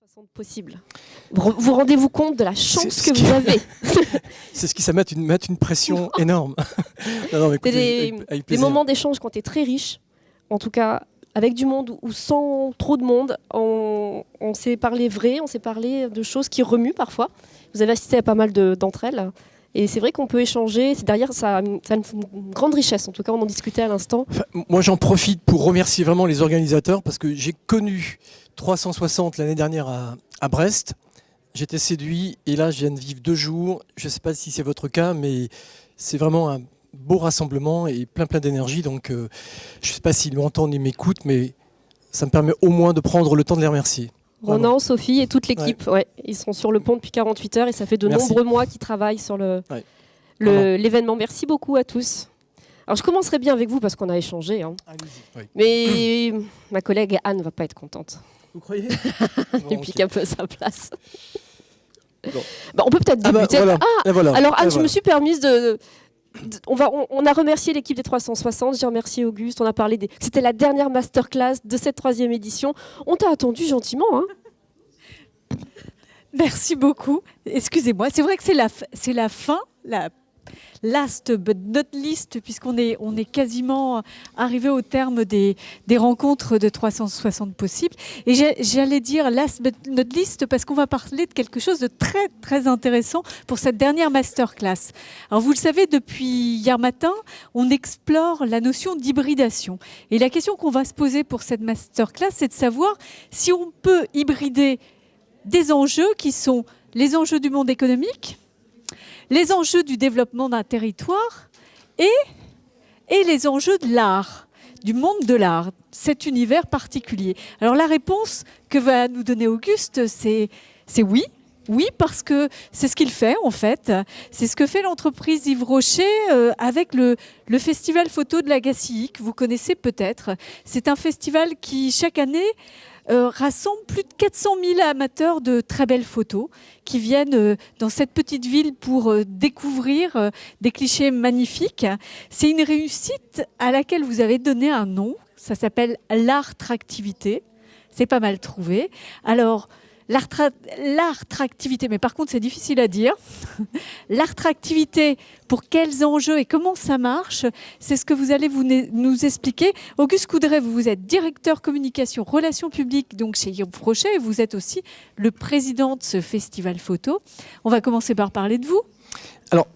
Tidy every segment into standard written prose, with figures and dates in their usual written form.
360 possibles. Vous rendez-vous compte de la chance que vous avez? C'est ce qui ça met une pression énorme. Non, écoutez, avec des plaisir. moments d'échange qui ont été très riches, en tout cas avec du monde ou sans trop de monde. On s'est parlé vrai, on s'est parlé de choses qui remuent parfois. Vous avez assisté à pas mal d'entre elles. Et c'est vrai qu'on peut échanger. Derrière, ça a une grande richesse. En tout cas, on en discutait à l'instant. Enfin, moi, j'en profite pour remercier vraiment les organisateurs parce que j'ai connu 360 l'année dernière à Brest. J'étais séduit et là, je viens de vivre 2 jours. Je ne sais pas si c'est votre cas, mais c'est vraiment un beau rassemblement et plein d'énergie. Donc, je ne sais pas s'ils m'entendent et m'écoutent, mais ça me permet au moins de prendre le temps de les remercier. Ronan, Sophie et toute l'équipe, ouais. Ils sont sur le pont depuis 48 heures et ça fait de nombreux mois qu'ils travaillent sur l'événement. Merci beaucoup à tous. Alors je commencerai bien avec vous parce qu'on a échangé. Hein. Oui. Mais ma collègue Anne ne va pas être contente. Vous croyez? Il pique un peu sa place. Bon. Bah, on peut peut-être débuter. Voilà. Alors Anne, je me suis permise on a remercié l'équipe des 360, j'ai remercié Auguste, on a parlé c'était la dernière masterclass de cette 3e édition. On t'a attendu gentiment. Hein. Merci beaucoup. Excusez-moi, c'est vrai que c'est la fin, la last but not least, puisqu'on est quasiment arrivé au terme des rencontres de 360 possibles. Et j'allais dire last but not least parce qu'on va parler de quelque chose de très, très intéressant pour cette dernière masterclass. Alors vous le savez, depuis hier matin, on explore la notion d'hybridation. Et la question qu'on va se poser pour cette masterclass, c'est de savoir si on peut hybrider des enjeux qui sont les enjeux du monde économique, les enjeux du développement d'un territoire et les enjeux de l'art, du monde de l'art, cet univers particulier. Alors la réponse que va nous donner Auguste, c'est oui. Oui, parce que c'est ce qu'il fait en fait. C'est ce que fait l'entreprise Yves Rocher avec le Festival Photo de la Gacilly, que vous connaissez peut-être. C'est un festival qui, chaque année, rassemble plus de 400 000 amateurs de très belles photos qui viennent dans cette petite ville pour découvrir des clichés magnifiques. C'est une réussite à laquelle vous avez donné un nom. Ça s'appelle l'Artractivité. C'est pas mal trouvé. Alors, l'Artractivité, mais par contre c'est difficile à dire. L'Artractivité, pour quels enjeux et comment ça marche, c'est ce que vous allez nous expliquer. Auguste Coudray, vous êtes directeur communication relations publiques donc chez Yves Rocher et vous êtes aussi le président de ce festival photo. On va commencer par parler de vous. Alors,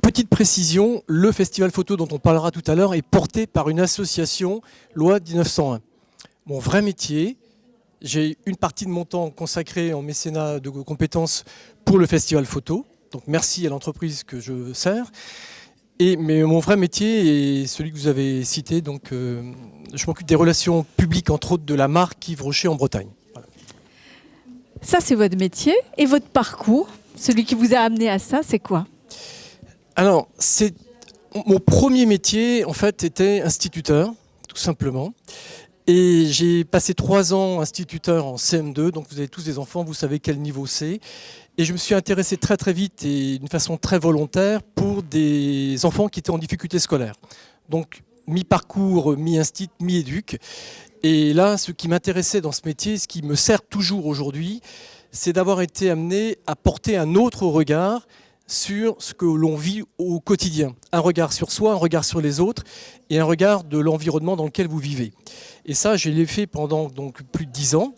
petite précision, le festival photo dont on parlera tout à l'heure est porté par une association loi 1901. Mon vrai métier, j'ai une partie de mon temps consacré en mécénat de compétences pour le festival photo. Donc merci à l'entreprise que je sers. Mais mon vrai métier est celui que vous avez cité. Donc je m'occupe des relations publiques, entre autres de la marque Yves Rocher en Bretagne. Voilà. Ça, c'est votre métier. Et votre parcours, celui qui vous a amené à ça, c'est quoi? Alors, mon premier métier, en fait, était instituteur, tout simplement. Et j'ai passé 3 ans instituteur en CM2, donc vous avez tous des enfants, vous savez quel niveau c'est. Et je me suis intéressé très très vite et d'une façon très volontaire pour des enfants qui étaient en difficulté scolaire. Donc mi-parcours, mi-instit, mi-éduc. Et là, ce qui m'intéressait dans ce métier, ce qui me sert toujours aujourd'hui, c'est d'avoir été amené à porter un autre regard sur ce que l'on vit au quotidien. Un regard sur soi, un regard sur les autres et un regard de l'environnement dans lequel vous vivez. Et ça, je l'ai fait pendant donc plus de 10 ans.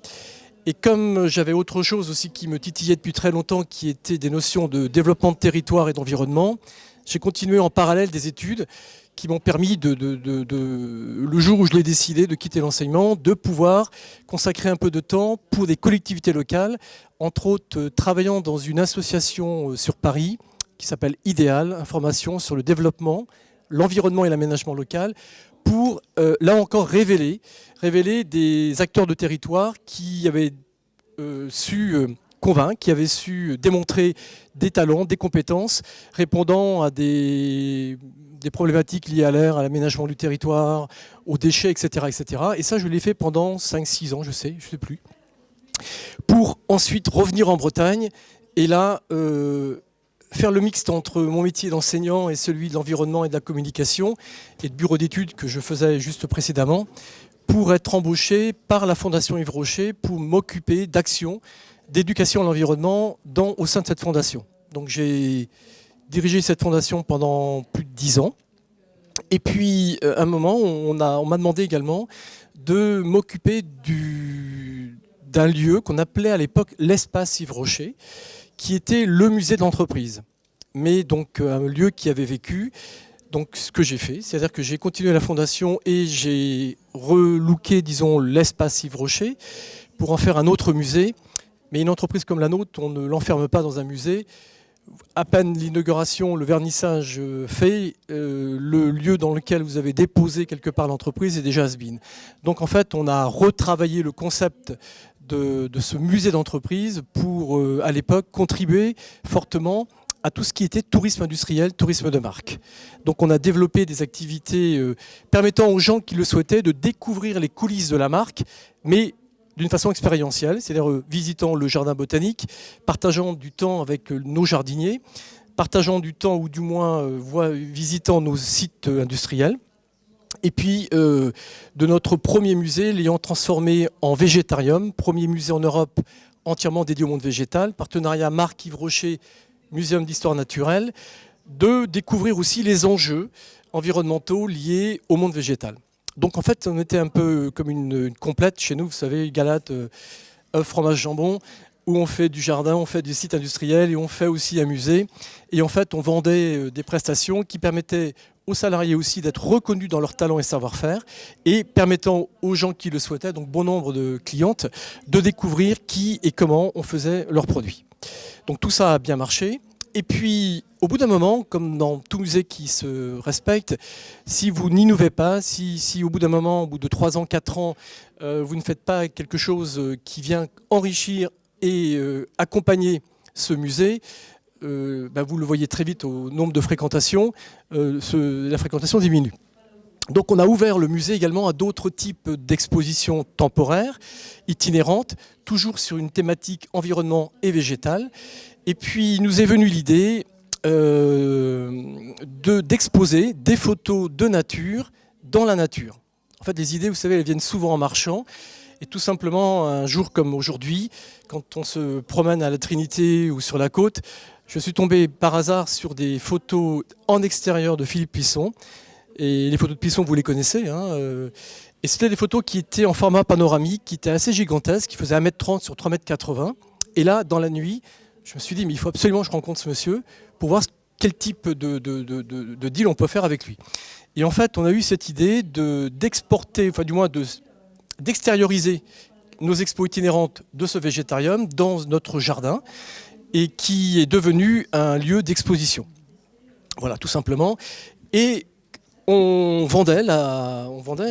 Et comme j'avais autre chose aussi qui me titillait depuis très longtemps, qui était des notions de développement de territoire et d'environnement, j'ai continué en parallèle des études qui m'ont permis, le jour où je l'ai décidé de quitter l'enseignement, de pouvoir consacrer un peu de temps pour des collectivités locales, entre autres travaillant dans une association sur Paris qui s'appelle Idéal, information sur le développement, l'environnement et l'aménagement local, pour, là encore, révéler des acteurs de territoire qui avaient su convaincre, qui avaient su démontrer des talents, des compétences, répondant à des problématiques liées à l'air, à l'aménagement du territoire, aux déchets, etc. etc. Et ça, je l'ai fait pendant 5-6 ans, je sais plus. Pour ensuite revenir en Bretagne et là, faire le mixte entre mon métier d'enseignant et celui de l'environnement et de la communication et de bureau d'études que je faisais juste précédemment pour être embauché par la Fondation Yves Rocher pour m'occuper d'actions d'éducation à l'environnement au sein de cette fondation. Donc j'ai dirigé cette fondation pendant plus de 10 ans. Et puis, à un moment, on m'a demandé également de m'occuper d'un lieu qu'on appelait à l'époque l'espace Yves Rocher, qui était le musée de l'entreprise. Mais donc un lieu qui avait vécu. Donc ce que j'ai fait, c'est-à-dire que j'ai continué la fondation et j'ai relooké, disons, l'espace Yves Rocher pour en faire un autre musée. Mais une entreprise comme la nôtre, on ne l'enferme pas dans un musée. À peine l'inauguration, le vernissage fait, le lieu dans lequel vous avez déposé quelque part l'entreprise est déjà has-been. Donc en fait, on a retravaillé le concept de ce musée d'entreprise pour, à l'époque, contribuer fortement à tout ce qui était tourisme industriel, tourisme de marque. Donc on a développé des activités permettant aux gens qui le souhaitaient de découvrir les coulisses de la marque, mais d'une façon expérientielle, c'est-à-dire visitant le jardin botanique, partageant du temps avec nos jardiniers, partageant du temps ou du moins visitant nos sites industriels. Et puis de notre premier musée, l'ayant transformé en végétarium, premier musée en Europe entièrement dédié au monde végétal, partenariat marque Yves Rocher, Muséum d'histoire naturelle, de découvrir aussi les enjeux environnementaux liés au monde végétal. Donc en fait, on était un peu comme une complète chez nous, vous savez, Galate, œufs, fromage, jambon, où on fait du jardin, on fait du site industriel et on fait aussi un musée. Et en fait, on vendait des prestations qui permettaient aux salariés aussi d'être reconnus dans leur talent et savoir-faire et permettant aux gens qui le souhaitaient, donc bon nombre de clientes, de découvrir qui et comment on faisait leurs produits. Donc tout ça a bien marché. Et puis, au bout d'un moment, comme dans tout musée qui se respecte, si vous n'innovez pas, si au bout d'un moment, au bout de 3 ans, 4 ans, vous ne faites pas quelque chose qui vient enrichir et accompagner ce musée, vous le voyez très vite au nombre de fréquentations, la fréquentation diminue. Donc on a ouvert le musée également à d'autres types d'expositions temporaires, itinérantes, toujours sur une thématique environnement et végétal. Et puis il nous est venue l'idée d'exposer des photos de nature dans la nature. En fait, les idées, vous savez, elles viennent souvent en marchant. Et tout simplement, un jour comme aujourd'hui, quand on se promène à la Trinité ou sur la côte, je suis tombé par hasard sur des photos en extérieur de Philippe Plisson. Et les photos de Plisson, vous les connaissez. Et c'était des photos qui étaient en format panoramique, qui étaient assez gigantesques, qui faisaient 1,30 m sur 3,80 m. Et là, dans la nuit, je me suis dit, mais il faut absolument que je rencontre ce monsieur pour voir quel type de deal on peut faire avec lui. Et en fait, on a eu cette idée d'exporter, enfin du moins d'extérioriser nos expos itinérantes de ce végétarium dans notre jardin et qui est devenu un lieu d'exposition. Voilà, tout simplement. Et on vendait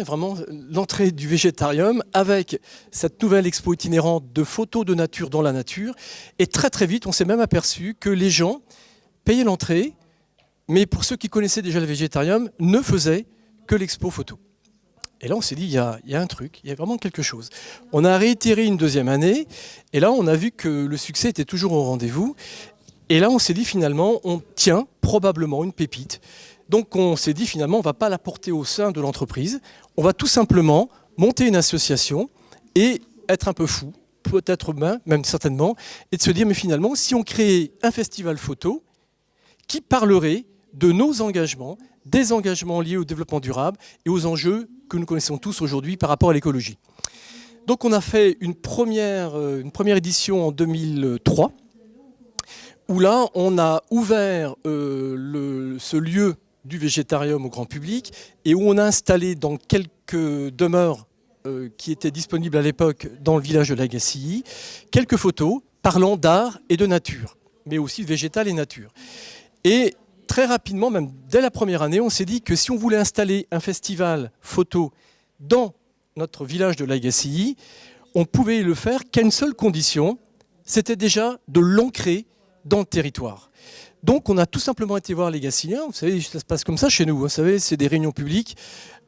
vraiment l'entrée du végétarium avec cette nouvelle expo itinérante de photos de nature dans la nature. Et très très vite, on s'est même aperçu que les gens payaient l'entrée, mais pour ceux qui connaissaient déjà le végétarium, ne faisaient que l'expo photo. Et là, on s'est dit, il y a un truc, il y a vraiment quelque chose. On a réitéré une deuxième année, et là, on a vu que le succès était toujours au rendez-vous. Et là, on s'est dit, finalement, on tient probablement une pépite. Donc, on s'est dit, finalement, on ne va pas la porter au sein de l'entreprise. On va tout simplement monter une association et être un peu fou, peut-être même certainement, et de se dire, mais finalement, si on créait un festival photo qui parlerait de nos engagements, des engagements liés au développement durable et aux enjeux que nous connaissons tous aujourd'hui par rapport à l'écologie. Donc on a fait une première édition en 2003, où là on a ouvert ce lieu du végétarium au grand public et où on a installé dans quelques demeures qui étaient disponibles à l'époque dans le village de la Gacilly, quelques photos parlant d'art et de nature, mais aussi de végétal et nature. Et très rapidement, même dès la première année, on s'est dit que si on voulait installer un festival photo dans notre village de la Gacilly, on pouvait le faire qu'à une seule condition, c'était déjà de l'ancrer dans le territoire. Donc on a tout simplement été voir les Gacilliens, vous savez, ça se passe comme ça chez nous, vous savez, c'est des réunions publiques,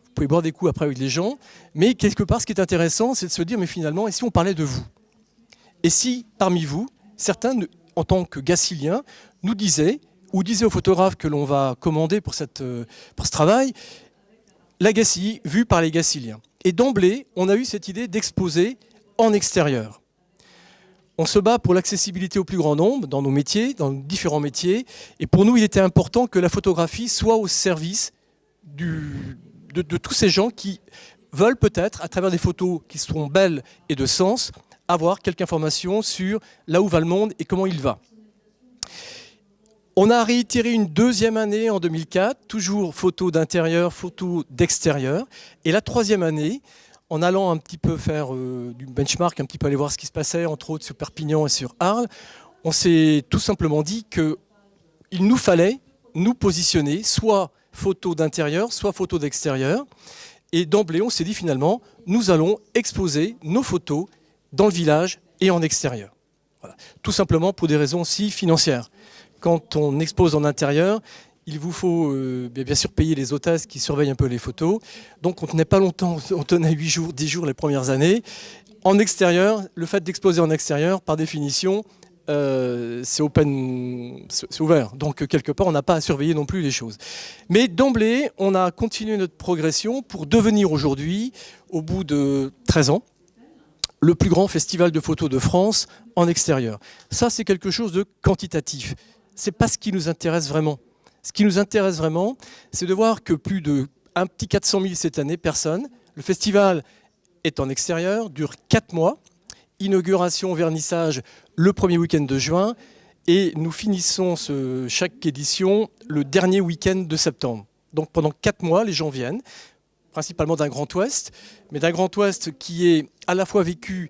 vous pouvez boire des coups après avec les gens, mais quelque part ce qui est intéressant, c'est de se dire, mais finalement, et si on parlait de vous? Et si, parmi vous, certains, en tant que Gacilliens, nous disaient, ou disaient aux photographes que l'on va commander pour ce travail, la Gacilly vue par les Gacilliens. Et d'emblée, on a eu cette idée d'exposer en extérieur. On se bat pour l'accessibilité au plus grand nombre dans nos métiers, dans nos différents métiers. Et pour nous, il était important que la photographie soit au service de tous ces gens qui veulent peut-être, à travers des photos qui sont belles et de sens, avoir quelques informations sur là où va le monde et comment il va. On a réitéré une deuxième année en 2004, toujours photo d'intérieur, photo d'extérieur. Et la troisième année, en allant un petit peu faire du benchmark, un petit peu aller voir ce qui se passait, entre autres sur Perpignan et sur Arles, on s'est tout simplement dit qu'il nous fallait nous positionner, soit photo d'intérieur, soit photo d'extérieur. Et d'emblée, on s'est dit finalement, nous allons exposer nos photos dans le village et en extérieur. Voilà. Tout simplement pour des raisons aussi financières. Quand on expose en intérieur, il vous faut bien sûr payer les hôtesses qui surveillent un peu les photos. Donc on ne tenait pas longtemps, on tenait 8 jours, 10 jours les premières années. En extérieur, le fait d'exposer en extérieur, par définition, c'est ouvert. Donc quelque part, on n'a pas à surveiller non plus les choses. Mais d'emblée, on a continué notre progression pour devenir aujourd'hui, au bout de 13 ans, le plus grand festival de photos de France en extérieur. Ça, c'est quelque chose de quantitatif. Ce n'est pas ce qui nous intéresse vraiment. Ce qui nous intéresse vraiment, c'est de voir que plus de un petit 400 000 cette année, personnes. Le festival est en extérieur, dure 4 mois. Inauguration, vernissage, le premier week-end de juin. Et nous finissons chaque édition le dernier week-end de septembre. Donc pendant 4 mois, les gens viennent, principalement d'un Grand Ouest, mais d'un Grand Ouest qui est à la fois vécu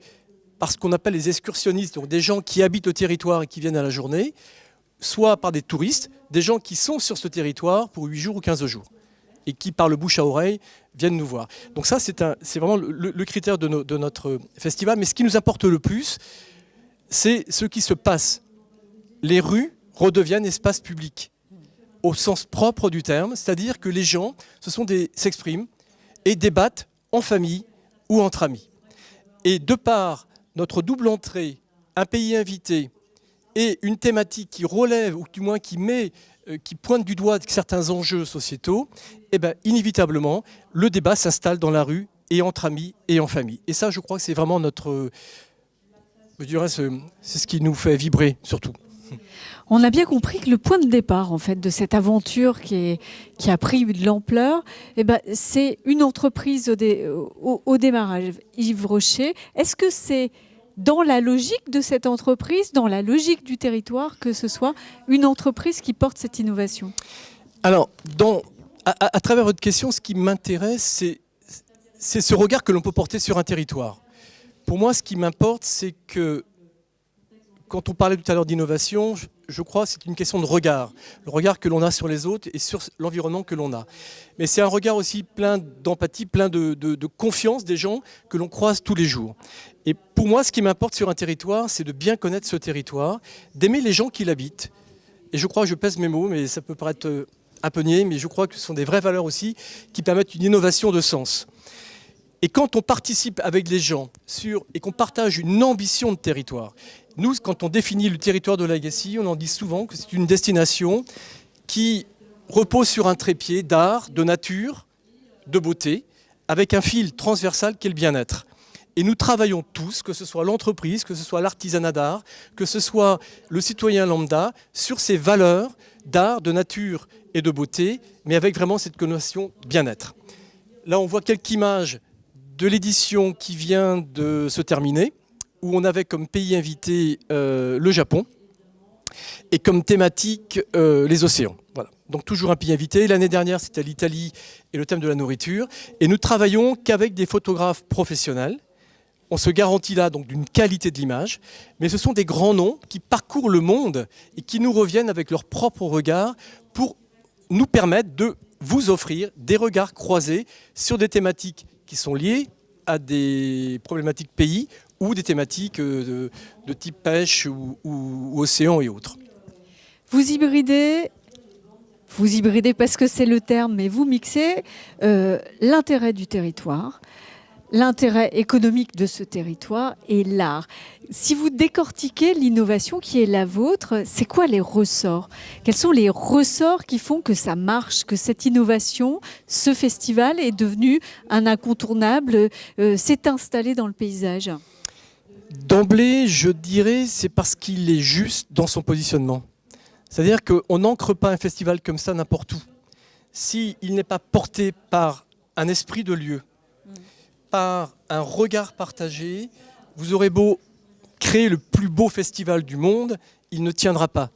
par ce qu'on appelle les excursionnistes, donc des gens qui habitent le territoire et qui viennent à la journée, soit par des touristes, des gens qui sont sur ce territoire pour 8 jours ou 15 jours et qui, par le bouche à oreille, viennent nous voir. Donc ça, c'est vraiment le critère de notre festival. Mais ce qui nous importe le plus, c'est ce qui se passe. Les rues redeviennent espaces publics, au sens propre du terme, c'est-à-dire que les gens s'expriment et débattent en famille ou entre amis. Et de par notre double entrée, un pays invité et une thématique qui relève, ou du moins qui pointe du doigt certains enjeux sociétaux, eh ben, inévitablement, le débat s'installe dans la rue et entre amis et en famille. Et ça, je crois que c'est vraiment je dirais, c'est ce qui nous fait vibrer surtout. On a bien compris que le point de départ, en fait, de cette aventure qui a pris de l'ampleur, eh ben, c'est une entreprise au démarrage. Yves Rocher, est-ce que c'est dans la logique de cette entreprise, dans la logique du territoire, que ce soit une entreprise qui porte cette innovation? Alors, à travers votre question, ce qui m'intéresse, c'est ce regard que l'on peut porter sur un territoire. Pour moi, ce qui m'importe, c'est que quand on parlait tout à l'heure d'innovation, je crois que c'est une question de regard. Le regard que l'on a sur les autres et sur l'environnement que l'on a. Mais c'est un regard aussi plein d'empathie, plein de confiance des gens que l'on croise tous les jours. Et pour moi, ce qui m'importe sur un territoire, c'est de bien connaître ce territoire, d'aimer les gens qui l'habitent. Et je crois, je pèse mes mots, mais ça peut paraître un peu niais, mais je crois que ce sont des vraies valeurs aussi qui permettent une innovation de sens. Et quand on participe avec les gens et qu'on partage une ambition de territoire, nous, quand on définit le territoire de Legacy, on en dit souvent que c'est une destination qui repose sur un trépied d'art, de nature, de beauté, avec un fil transversal qui est le bien-être. Et nous travaillons tous, que ce soit l'entreprise, que ce soit l'artisanat d'art, que ce soit le citoyen lambda, sur ces valeurs d'art, de nature et de beauté, mais avec vraiment cette connotation bien-être. Là, on voit quelques images de l'édition qui vient de se terminer, où on avait comme pays invité le Japon et comme thématique les océans. Voilà. Donc toujours un pays invité. L'année dernière, c'était l'Italie et le thème de la nourriture. Et nous travaillons qu'avec des photographes professionnels. On se garantit là donc d'une qualité de l'image, mais ce sont des grands noms qui parcourent le monde et qui nous reviennent avec leur propre regard pour nous permettre de vous offrir des regards croisés sur des thématiques qui sont liées à des problématiques pays ou des thématiques de type pêche ou océan et autres. Vous hybridez parce que c'est le terme, mais vous mixez l'intérêt du territoire, l'intérêt économique de ce territoire et l'art. Si vous décortiquez l'innovation qui est la vôtre, c'est quoi les ressorts? Quels sont les ressorts qui font que ça marche, que cette innovation, ce festival est devenu un incontournable, s'est installé dans le paysage? D'emblée, je dirais, c'est parce qu'il est juste dans son positionnement. C'est-à-dire qu'on n'ancre pas un festival comme ça n'importe où. S'il n'est pas porté par un esprit de lieu, par un regard partagé, vous aurez beau créer le plus beau festival du monde, il ne tiendra pas.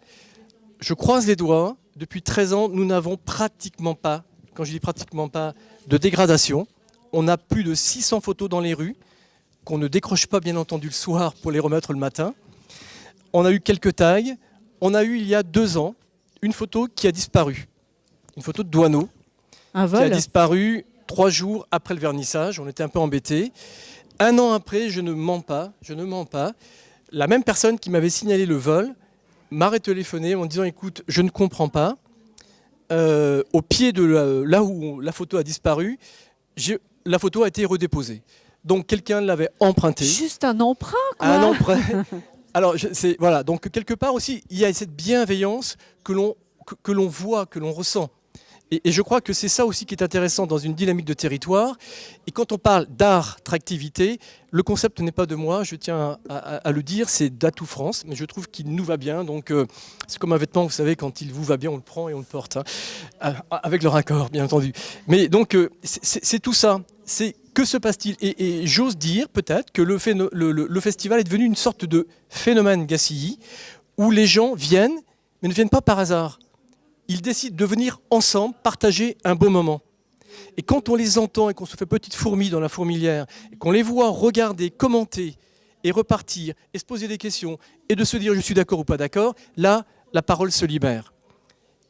Je croise les doigts, depuis 13 ans, nous n'avons pratiquement pas, quand je dis pratiquement pas, de dégradation. On a plus de 600 photos dans les rues, qu'on ne décroche pas bien entendu le soir pour les remettre le matin. On a eu quelques tags. On a eu il y a 2 ans une photo qui a disparu. Une photo de Douaneau Un qui a vol. disparu 3 jours après le vernissage. On était un peu embêtés. 1 an après, je ne mens pas, la même personne qui m'avait signalé le vol m'a retéléphoné en me disant écoute, je ne comprends pas. Au pied de là où la photo a disparu, la photo a été redéposée. Donc quelqu'un l'avait empruntée. Juste un emprunt, quoi. Un emprunt. Alors voilà. Donc quelque part aussi, il y a cette bienveillance que l'on voit, que l'on ressent. Et je crois que c'est ça aussi qui est intéressant dans une dynamique de territoire. Et quand on parle d'art, attractivité, le concept n'est pas de moi, je tiens à le dire, c'est d'Atout France, mais je trouve qu'il nous va bien. Donc c'est comme un vêtement, vous savez, quand il vous va bien, on le prend et on le porte, hein, avec le raccord, bien entendu. Mais donc c'est tout ça. C'est que se passe-t-il ? Et j'ose dire peut-être que le festival est devenu une sorte de phénomène Gacilly, où les gens viennent, mais ne viennent pas par hasard. Ils décident de venir ensemble partager un beau moment. Et quand on les entend et qu'on se fait petite fourmi dans la fourmilière, et qu'on les voit regarder, commenter et repartir, et se poser des questions, et de se dire je suis d'accord ou pas d'accord, là, la parole se libère.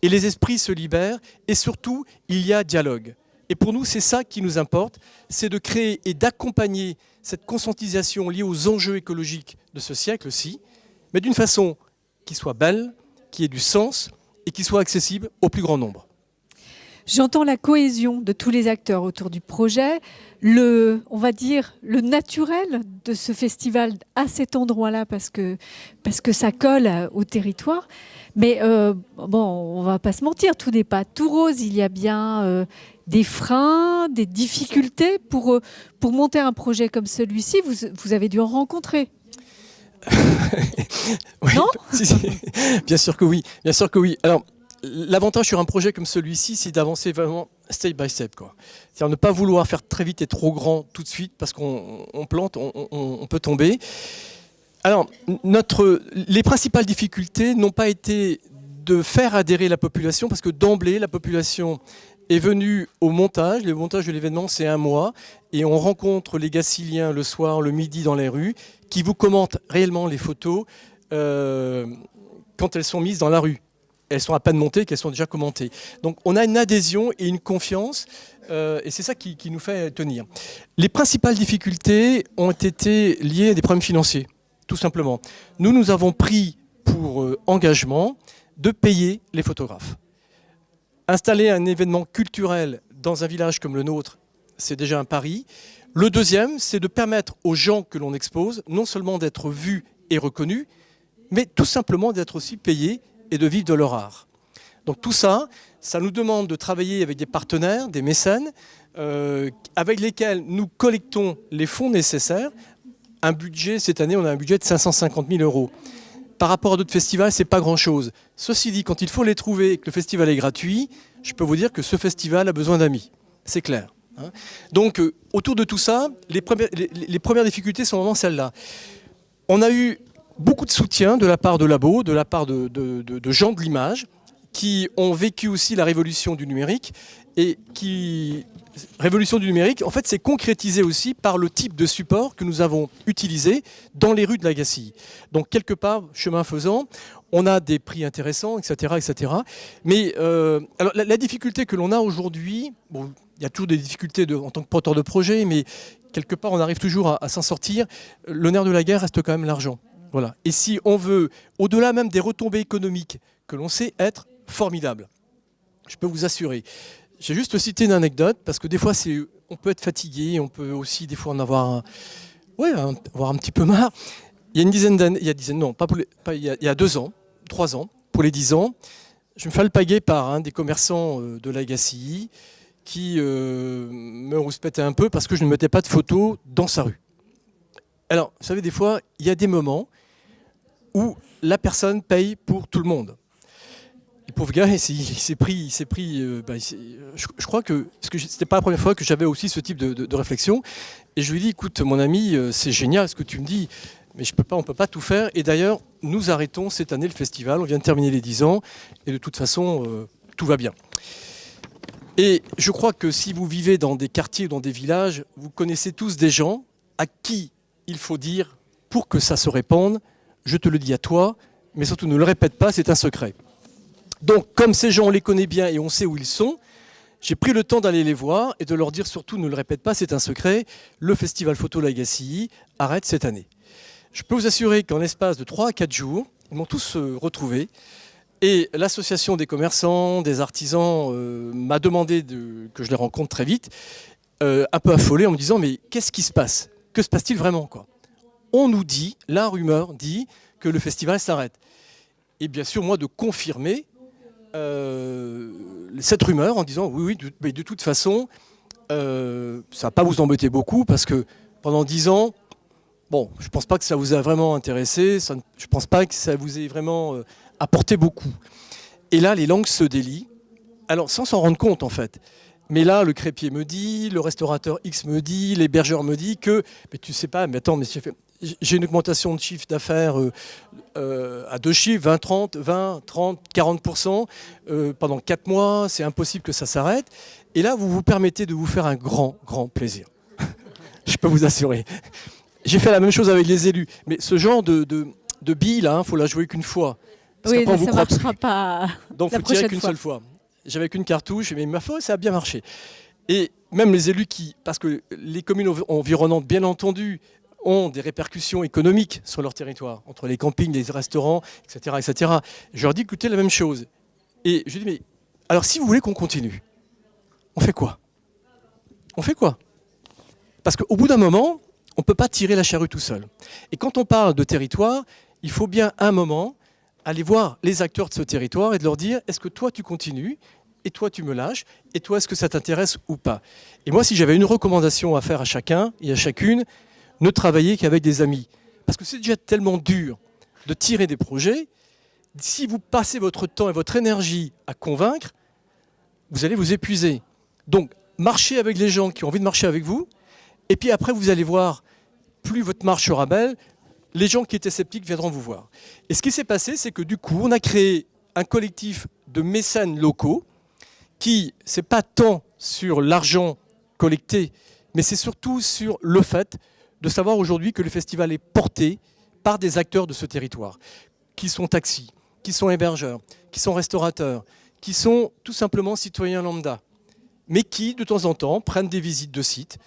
Et les esprits se libèrent, et surtout, il y a dialogue. Et pour nous, c'est ça qui nous importe, c'est de créer et d'accompagner cette conscientisation liée aux enjeux écologiques de ce siècle-ci, mais d'une façon qui soit belle, qui ait du sens, et qui soit accessible au plus grand nombre. J'entends la cohésion de tous les acteurs autour du projet, on va dire, le naturel de ce festival à cet endroit-là, parce que ça colle au territoire. Mais bon, on va pas se mentir, tout n'est pas tout rose. Il y a bien des freins, des difficultés pour monter un projet comme celui-ci. Vous avez dû en rencontrer. Oui, Non ? si. Bien sûr que oui. Bien sûr que oui. Alors, l'avantage sur un projet comme celui-ci, c'est d'avancer vraiment step by step, quoi. C'est-à-dire ne pas vouloir faire très vite et trop grand tout de suite parce qu'on plante, on peut tomber. Alors, les principales difficultés n'ont pas été de faire adhérer la population parce que d'emblée, la population est venue au montage. Le montage de l'événement, c'est 1 mois. Et on rencontre les Gacilliens le soir, le midi dans les rues, qui vous commentent réellement les photos quand elles sont mises dans la rue. Elles sont à peine montées qu'elles sont déjà commentées. Donc on a une adhésion et une confiance, et c'est ça qui nous fait tenir. Les principales difficultés ont été liées à des problèmes financiers, tout simplement. Nous avons pris pour engagement de payer les photographes. Installer un événement culturel dans un village comme le nôtre, c'est déjà un pari. Le deuxième, c'est de permettre aux gens que l'on expose, non seulement d'être vus et reconnus, mais tout simplement d'être aussi payés et de vivre de leur art. Donc tout ça, ça nous demande de travailler avec des partenaires, des mécènes, avec lesquels nous collectons les fonds nécessaires. Un budget, cette année, on a un budget de 550 000 €. Par rapport à d'autres festivals, c'est pas grand-chose. Ceci dit, quand il faut les trouver et que le festival est gratuit, je peux vous dire que ce festival a besoin d'amis. C'est clair. Donc, autour de tout ça, les premières difficultés sont vraiment celles-là. On a eu beaucoup de soutien de la part de labos, de la part de gens de l'image, qui ont vécu aussi la révolution du numérique, et révolution du numérique, en fait, c'est concrétisé aussi par le type de support que nous avons utilisé dans les rues de la Gacilly. Donc, quelque part, chemin faisant, on a des prix intéressants, etc., etc. Mais alors, la difficulté que l'on a aujourd'hui, bon, il y a toujours des difficultés en tant que porteur de projet, mais quelque part, on arrive toujours à s'en sortir. Le nerf de la guerre reste quand même l'argent. Voilà. Et si on veut, au-delà même des retombées économiques, que l'on sait être formidables, je peux vous assurer. J'ai juste cité une anecdote, parce que des fois, on peut être fatigué, on peut aussi des fois en avoir un petit peu marre. Il y a une dizaine d'années, il y a 2 ans, 3 ans, pour les 10 ans, je me fais alpaguer par un des commerçants de la Gacilly qui me rouspétait un peu parce que je ne mettais pas de photos dans sa rue. Alors, vous savez, des fois, il y a des moments où la personne paye pour tout le monde. Le pauvre gars, il s'est pris, je crois que, parce que c'était pas la première fois que j'avais aussi ce type de réflexion, et je lui ai dit, écoute, mon ami, c'est génial ce que tu me dis, mais on peut pas tout faire, et d'ailleurs, nous arrêtons cette année le festival, on vient de terminer les 10 ans, et de toute façon, tout va bien. Et je crois que si vous vivez dans des quartiers ou dans des villages, vous connaissez tous des gens à qui il faut dire, pour que ça se répande, je te le dis à toi, mais surtout ne le répète pas, c'est un secret. Donc, comme ces gens, on les connaît bien et on sait où ils sont, j'ai pris le temps d'aller les voir et de leur dire surtout, ne le répète pas, c'est un secret, le Festival Photo Legacy arrête cette année. Je peux vous assurer qu'en l'espace de 3 à 4 jours, ils m'ont tous retrouvés. Et l'association des commerçants, des artisans m'a demandé que je les rencontre très vite, un peu affolé en me disant, mais qu'est-ce qui se passe? Que se passe-t-il vraiment, quoi? On nous dit, la rumeur dit que le festival s'arrête. Et bien sûr, moi, de confirmer cette rumeur en disant oui, mais de toute façon, ça ne va pas vous embêter beaucoup parce que pendant 10 ans, bon, je ne pense pas que ça vous a vraiment intéressé, je ne pense pas que ça vous ait vraiment apporté beaucoup. Et là, les langues se délient, alors sans s'en rendre compte en fait. Mais là, le crépier me dit, le restaurateur X me dit, l'hébergeur me dit que, mais tu sais pas, mais attends, mais j'ai une augmentation de chiffre d'affaires à 2 chiffres, 20, 30, 40% pendant 4 mois, c'est impossible que ça s'arrête. Et là, vous vous permettez de vous faire un grand, grand plaisir. Je peux vous assurer. J'ai fait la même chose avec les élus. Mais ce genre de bille, là, il ne faut la jouer qu'une fois. Parce oui, ça ne marchera pas. Donc, il faut tirer qu'une seule fois. J'avais qu'une cartouche, mais ma foi, ça a bien marché. Et même les élus parce que les communes environnantes, bien entendu, ont des répercussions économiques sur leur territoire, entre les campings, les restaurants, etc., etc. Je leur dis, écoutez, la même chose. Et je dis, mais alors si vous voulez qu'on continue, on fait quoi? On fait quoi? Parce qu'au bout d'un moment, on ne peut pas tirer la charrue tout seul. Et quand on parle de territoire, il faut bien un moment aller voir les acteurs de ce territoire et de leur dire, est-ce que toi tu continues? Et toi tu me lâches? Et toi est-ce que ça t'intéresse ou pas? Et moi, si j'avais une recommandation à faire à chacun et à chacune, ne travaillez qu'avec des amis. Parce que c'est déjà tellement dur de tirer des projets. Si vous passez votre temps et votre énergie à convaincre, vous allez vous épuiser. Donc, marchez avec les gens qui ont envie de marcher avec vous. Et puis après, vous allez voir, plus votre marche sera belle, les gens qui étaient sceptiques viendront vous voir. Et ce qui s'est passé, c'est que du coup, on a créé un collectif de mécènes locaux qui, c'est pas tant sur l'argent collecté, mais c'est surtout sur le fait de savoir aujourd'hui que le festival est porté par des acteurs de ce territoire, qui sont taxis, qui sont hébergeurs, qui sont restaurateurs, qui sont tout simplement citoyens lambda, mais qui, de temps en temps, prennent des visites de sites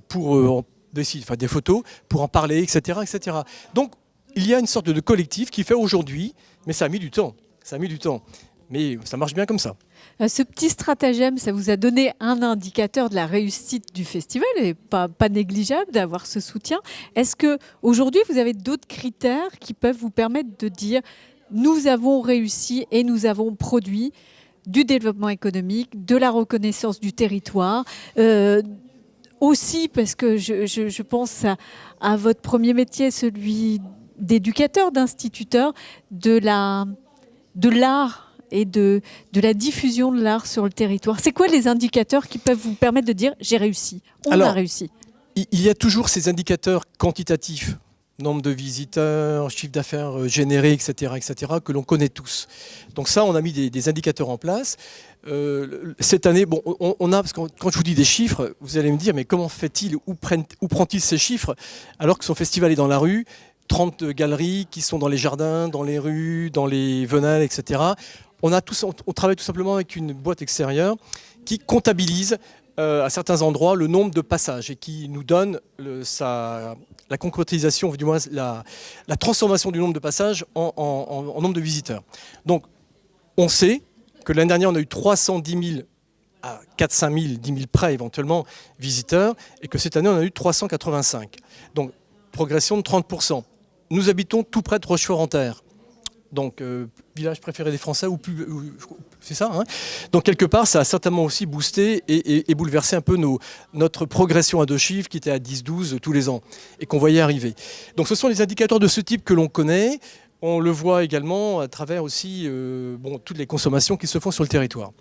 pour des photos, pour en parler, etc., etc. Donc, il y a une sorte de collectif qui fait aujourd'hui, mais ça a mis du temps, mais ça marche bien comme ça. Ce petit stratagème, ça vous a donné un indicateur de la réussite du festival et pas négligeable d'avoir ce soutien. Est-ce qu'aujourd'hui, vous avez d'autres critères qui peuvent vous permettre de dire nous avons réussi et nous avons produit du développement économique, de la reconnaissance du territoire aussi parce que je pense à votre premier métier, celui d'éducateur, d'instituteur, de l'art et de la diffusion de l'art sur le territoire. C'est quoi les indicateurs qui peuvent vous permettre de dire j'ai réussi, on a réussi? Il y a toujours ces indicateurs quantitatifs, nombre de visiteurs, chiffre d'affaires généré, etc., que l'on connaît tous. Donc ça, on a mis des indicateurs en place. Cette année, bon, on a, parce que quand je vous dis des chiffres, vous allez me dire, mais comment fait-il, où prend-il ces chiffres, alors que son festival est dans la rue, 30 galeries qui sont dans les jardins, dans les rues, dans les venelles, etc. On travaille tout simplement avec une boîte extérieure qui comptabilise à certains endroits le nombre de passages et qui nous donne la concrétisation, du moins la transformation du nombre de passages en nombre de visiteurs. Donc, on sait que l'année dernière, on a eu 310 000 à 400 000, 10 000 près éventuellement, visiteurs, et que cette année, on a eu 385. Donc, progression de 30%. Nous habitons tout près de Rochefort-en-Terre. Donc, village préféré des Français, c'est ça, hein. Donc, quelque part, ça a certainement aussi boosté et bouleversé un peu notre progression à 2 chiffres qui était à 10-12 tous les ans et qu'on voyait arriver. Donc, ce sont les indicateurs de ce type que l'on connaît. On le voit également à travers aussi toutes les consommations qui se font sur le territoire.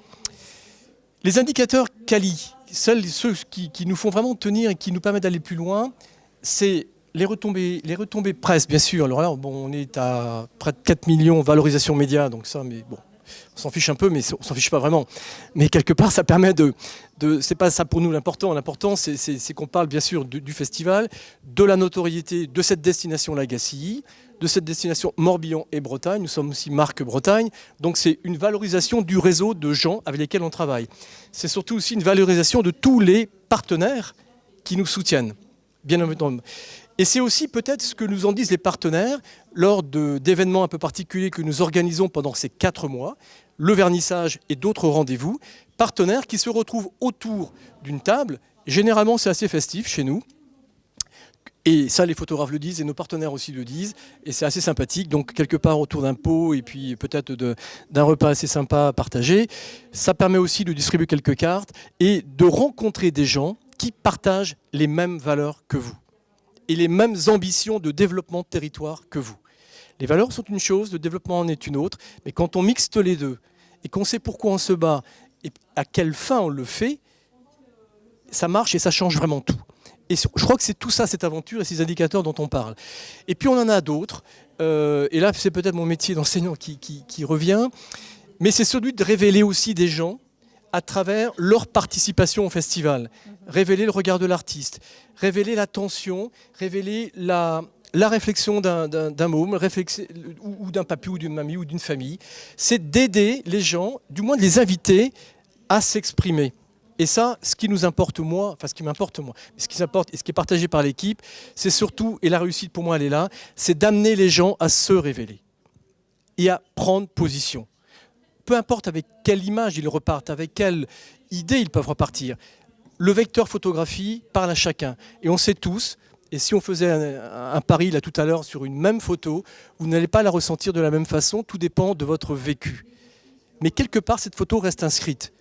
Les indicateurs quali, ceux qui nous font vraiment tenir et qui nous permettent d'aller plus loin, c'est les retombées presse, bien sûr. Alors là, on est à près de 4 millions valorisation média, donc ça, mais bon, on s'en fiche un peu, mais on s'en fiche pas vraiment. Mais quelque part, ça permet c'est pas ça pour nous l'important. L'important, c'est qu'on parle bien sûr du festival, de la notoriété de cette destination Lagacilly, de cette destination Morbihan et Bretagne. Nous sommes aussi marque Bretagne, donc c'est une valorisation du réseau de gens avec lesquels on travaille. C'est surtout aussi une valorisation de tous les partenaires qui nous soutiennent, bien évidemment. Et c'est aussi peut-être ce que nous en disent les partenaires lors d'événements un peu particuliers que nous organisons pendant ces 4 mois, le vernissage et d'autres rendez-vous, partenaires qui se retrouvent autour d'une table. Généralement, c'est assez festif chez nous. Et ça, les photographes le disent et nos partenaires aussi le disent. Et c'est assez sympathique. Donc, quelque part autour d'un pot et puis peut-être d'un repas assez sympa à partager. Ça permet aussi de distribuer quelques cartes et de rencontrer des gens qui partagent les mêmes valeurs que vous et les mêmes ambitions de développement de territoire que vous. Les valeurs sont une chose, le développement en est une autre, mais quand on mixte les deux et qu'on sait pourquoi on se bat et à quelle fin on le fait, ça marche et ça change vraiment tout. Et je crois que c'est tout ça, cette aventure et ces indicateurs dont on parle. Et puis on en a d'autres, et là c'est peut-être mon métier d'enseignant qui revient, mais c'est celui de révéler aussi des gens à travers leur participation au festival. Révéler le regard de l'artiste, révéler l'attention, révéler la réflexion d'un môme, ou d'un papy, ou d'une mamie, ou d'une famille. C'est d'aider les gens, du moins de les inviter à s'exprimer. Et ça, ce qui nous importe moi, enfin ce qui m'importe moi, mais ce qui importe et ce qui est partagé par l'équipe, c'est surtout, et la réussite pour moi elle est là, c'est d'amener les gens à se révéler et à prendre position. Peu importe avec quelle image ils repartent, avec quelle idée ils peuvent repartir. Le vecteur photographie parle à chacun. Et on sait tous, et si on faisait un pari là tout à l'heure sur une même photo, vous n'allez pas la ressentir de la même façon, tout dépend de votre vécu. Mais quelque part, cette photo reste inscrite.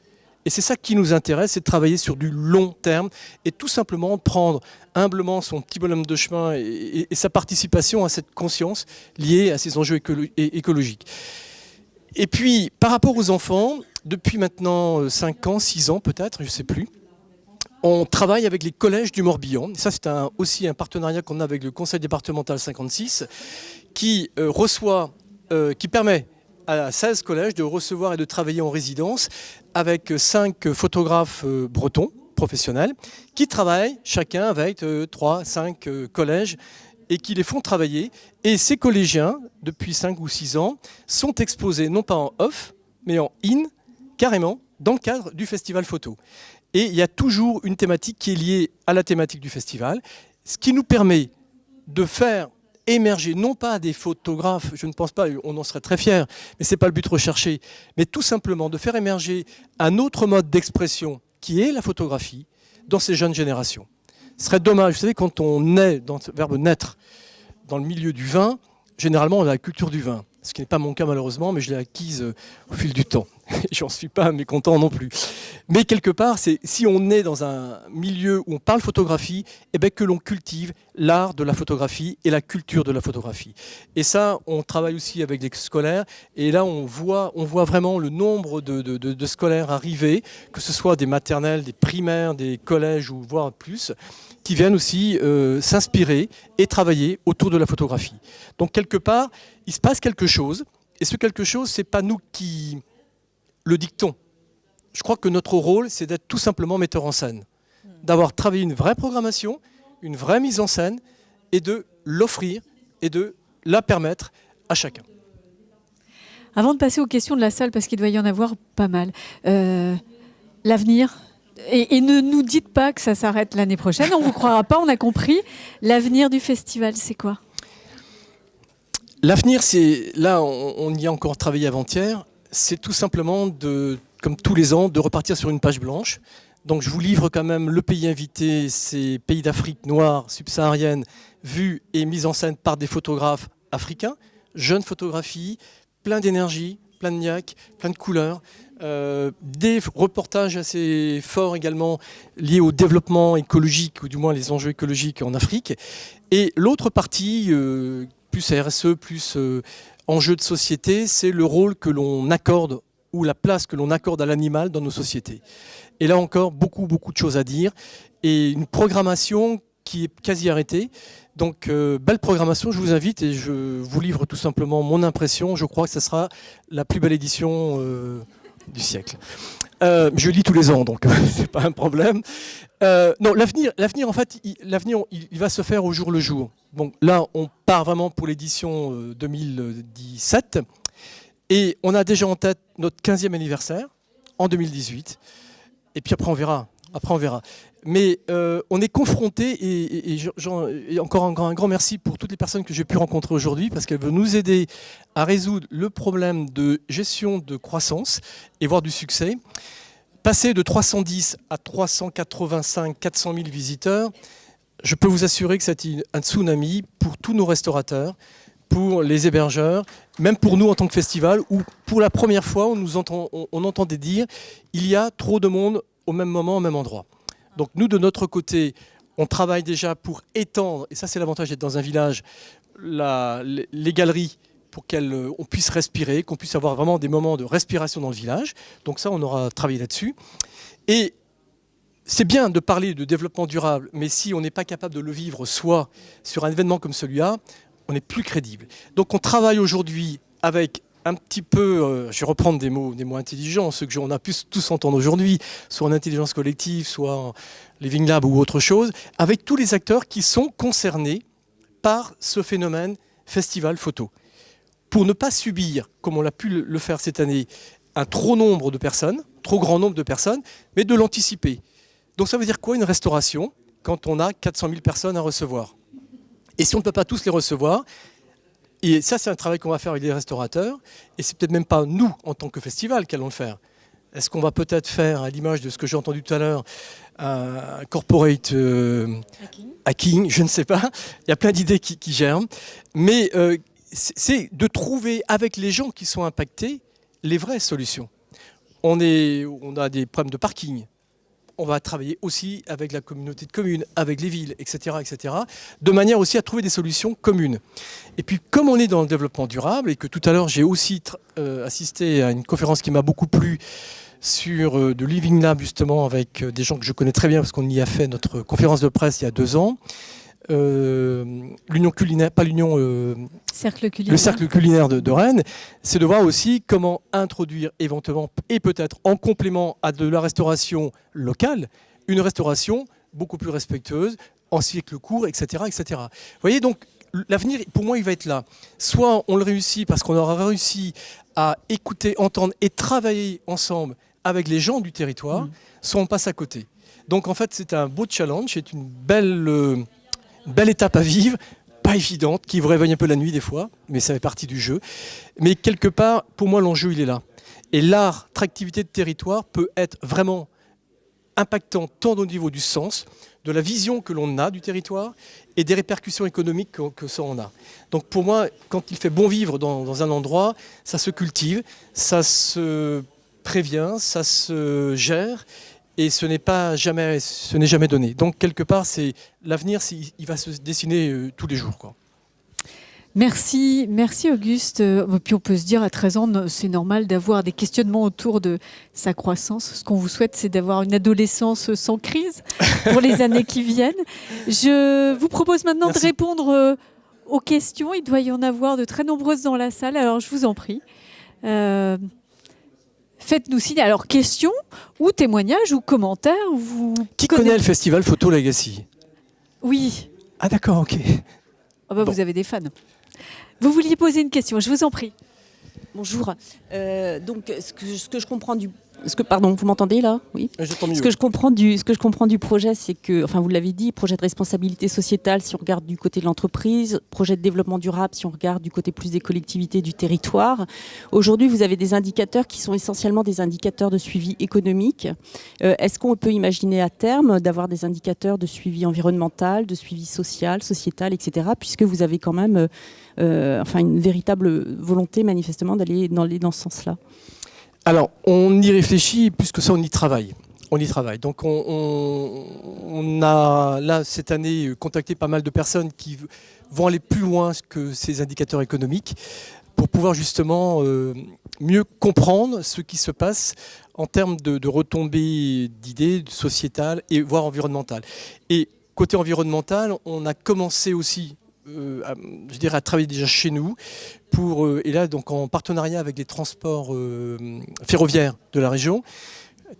Et c'est ça qui nous intéresse, c'est de travailler sur du long terme et tout simplement prendre humblement son petit bonhomme de chemin et sa participation à cette conscience liée à ces enjeux écologiques. Et puis, par rapport aux enfants, depuis maintenant 5 ans, 6 ans peut-être, je ne sais plus, on travaille avec les collèges du Morbihan. Ça, c'est aussi un partenariat qu'on a avec le Conseil départemental 56 qui permet à 16 collèges de recevoir et de travailler en résidence avec 5 photographes bretons professionnels qui travaillent chacun avec 3-5 collèges et qui les font travailler. Et ces collégiens, depuis 5 ou 6 ans, sont exposés non pas en off, mais en in, carrément, dans le cadre du festival photo. Et il y a toujours une thématique qui est liée à la thématique du festival, ce qui nous permet de faire émerger, non pas des photographes, je ne pense pas, on en serait très fiers, mais ce n'est pas le but recherché, mais tout simplement de faire émerger un autre mode d'expression qui est la photographie dans ces jeunes générations. Ce serait dommage, vous savez, quand on naît, dans le verbe naître, dans le milieu du vin, généralement on a la culture du vin. Ce qui n'est pas mon cas malheureusement, mais je l'ai acquise au fil du temps. J'en suis pas mécontent non plus. Mais quelque part, si on est dans un milieu où on parle photographie, eh bien que l'on cultive l'art de la photographie et la culture de la photographie. Et ça, on travaille aussi avec les scolaires. Et là, on voit vraiment le nombre de scolaires arriver, que ce soit des maternelles, des primaires, des collèges ou voire plus, qui viennent aussi s'inspirer et travailler autour de la photographie. Donc quelque part, il se passe quelque chose. Et ce quelque chose, ce n'est pas nous qui le dictons. Je crois que notre rôle, c'est d'être tout simplement metteur en scène. D'avoir travaillé une vraie programmation, une vraie mise en scène, et de l'offrir et de la permettre à chacun. Avant de passer aux questions de la salle, parce qu'il doit y en avoir pas mal, l'avenir, et ne nous dites pas que ça s'arrête l'année prochaine, on ne vous croira pas, on a compris. L'avenir du festival, c'est quoi ? L'avenir, c'est, là on y a encore travaillé avant-hier, c'est tout simplement, comme tous les ans, de repartir sur une page blanche. Donc je vous livre quand même le pays invité, c'est pays d'Afrique noire, subsaharienne, vu et mise en scène par des photographes africains, jeunes photographies, plein d'énergie, plein de niaque, plein de couleurs. Des reportages assez forts également liés au développement écologique, ou du moins les enjeux écologiques en Afrique. Et l'autre partie, plus RSE, plus enjeux de société, c'est le rôle que l'on accorde ou la place que l'on accorde à l'animal dans nos sociétés. Et là encore, beaucoup de choses à dire. Et une programmation qui est quasi arrêtée. Donc, belle programmation, je vous invite et je vous livre tout simplement mon impression. Je crois que ce sera la plus belle édition du siècle. Je lis tous les ans, donc c'est pas un problème. Non, l'avenir, en fait, il va se faire au jour le jour. Bon, là, on part vraiment pour l'édition 2017. Et on a déjà en tête notre 15e anniversaire en 2018. Et puis après, on verra. Mais on est confronté, et encore un grand merci pour toutes les personnes que j'ai pu rencontrer aujourd'hui, parce qu'elles veulent nous aider à résoudre le problème de gestion de croissance et voir du succès. Passer de 310 à 385, 400 000 visiteurs, je peux vous assurer que c'est un tsunami pour tous nos restaurateurs, pour les hébergeurs, même pour nous en tant que festival, où pour la première fois, on entendait dire il y a trop de monde au même moment, au même endroit. Donc nous, de notre côté, on travaille déjà pour étendre, et ça c'est l'avantage d'être dans un village, les galeries pour qu'on puisse respirer, qu'on puisse avoir vraiment des moments de respiration dans le village. Donc ça, on aura travaillé là-dessus. Et c'est bien de parler de développement durable, mais si on n'est pas capable de le vivre soi sur un événement comme celui-là, on n'est plus crédible. Donc on travaille aujourd'hui avec un petit peu, je vais reprendre des mots intelligents, ceux qu'on a pu tous entendre aujourd'hui, soit en intelligence collective, soit en Living Lab ou autre chose, avec tous les acteurs qui sont concernés par ce phénomène festival photo. Pour ne pas subir, comme on l'a pu le faire cette année, un trop grand nombre de personnes, mais de l'anticiper. Donc ça veut dire quoi une restauration quand on a 400 000 personnes à recevoir? Et si on ne peut pas tous les recevoir, et ça c'est un travail qu'on va faire avec les restaurateurs, et c'est peut-être même pas nous en tant que festival qui allons le faire. Est-ce qu'on va peut-être faire, à l'image de ce que j'ai entendu tout à l'heure, un corporate hacking, je ne sais pas, il y a plein d'idées qui germent, mais c'est de trouver avec les gens qui sont impactés les vraies solutions. On a des problèmes de parking. On va travailler aussi avec la communauté de communes, avec les villes, etc., de manière aussi à trouver des solutions communes. Et puis, comme on est dans le développement durable, et que tout à l'heure, j'ai aussi assisté à une conférence qui m'a beaucoup plu sur de Living Lab, justement, avec des gens que je connais très bien, parce qu'on y a fait notre conférence de presse il y a 2 ans. L'union culinaire, pas l'union... Cercle culinaire. Le cercle culinaire de Rennes, c'est de voir aussi comment introduire éventuellement, et peut-être en complément à de la restauration locale, une restauration beaucoup plus respectueuse, en cycle court, etc., etc. Vous voyez, donc l'avenir, pour moi, il va être là. Soit on le réussit parce qu'on aura réussi à écouter, entendre et travailler ensemble avec les gens du territoire, soit on passe à côté. Donc en fait, c'est un beau challenge, c'est une belle étape à vivre, pas évidente, qui vous réveille un peu la nuit des fois, mais ça fait partie du jeu. Mais quelque part, pour moi, l'enjeu, il est là. Et l'attractivité de territoire peut être vraiment impactant tant au niveau du sens, de la vision que l'on a du territoire et des répercussions économiques que ça en a. Donc pour moi, quand il fait bon vivre dans un endroit, ça se cultive, ça se prévient, ça se gère. Et ce n'est jamais donné. Donc quelque part, l'avenir, il va se dessiner tous les jours, quoi. Merci Auguste. Puis on peut se dire à 13 ans, c'est normal d'avoir des questionnements autour de sa croissance. Ce qu'on vous souhaite, c'est d'avoir une adolescence sans crise pour les années qui viennent. Je vous propose maintenant de répondre aux questions. Il doit y en avoir de très nombreuses dans la salle. Alors je vous en prie. Faites-nous signe. Alors, questions ou témoignages ou commentaires. Qui connaît le festival Photo Legacy? Oui. Ah d'accord, ok. Oh bah, bon. Vous avez des fans. Vous vouliez poser une question, je vous en prie. Bonjour. Donc, ce que je comprends du Pardon, vous m'entendez là? Oui. J'entends mieux. Ce que je comprends du projet, c'est que, enfin vous l'avez dit, projet de responsabilité sociétale si on regarde du côté de l'entreprise, projet de développement durable si on regarde du côté plus des collectivités, du territoire. Aujourd'hui, vous avez des indicateurs qui sont essentiellement des indicateurs de suivi économique. Est-ce qu'on peut imaginer à terme d'avoir des indicateurs de suivi environnemental, de suivi social, sociétal, etc. puisque vous avez quand même une véritable volonté manifestement d'aller dans ce sens-là? Alors, on y réfléchit, plus que ça, on y travaille. On y travaille. Donc, on a, là, cette année, contacté pas mal de personnes qui vont aller plus loin que ces indicateurs économiques pour pouvoir justement mieux comprendre ce qui se passe en termes de retombées d'idées sociétales et voire environnementales. Et côté environnemental, on a commencé aussi à travailler déjà chez nous et là donc en partenariat avec les transports ferroviaires de la région,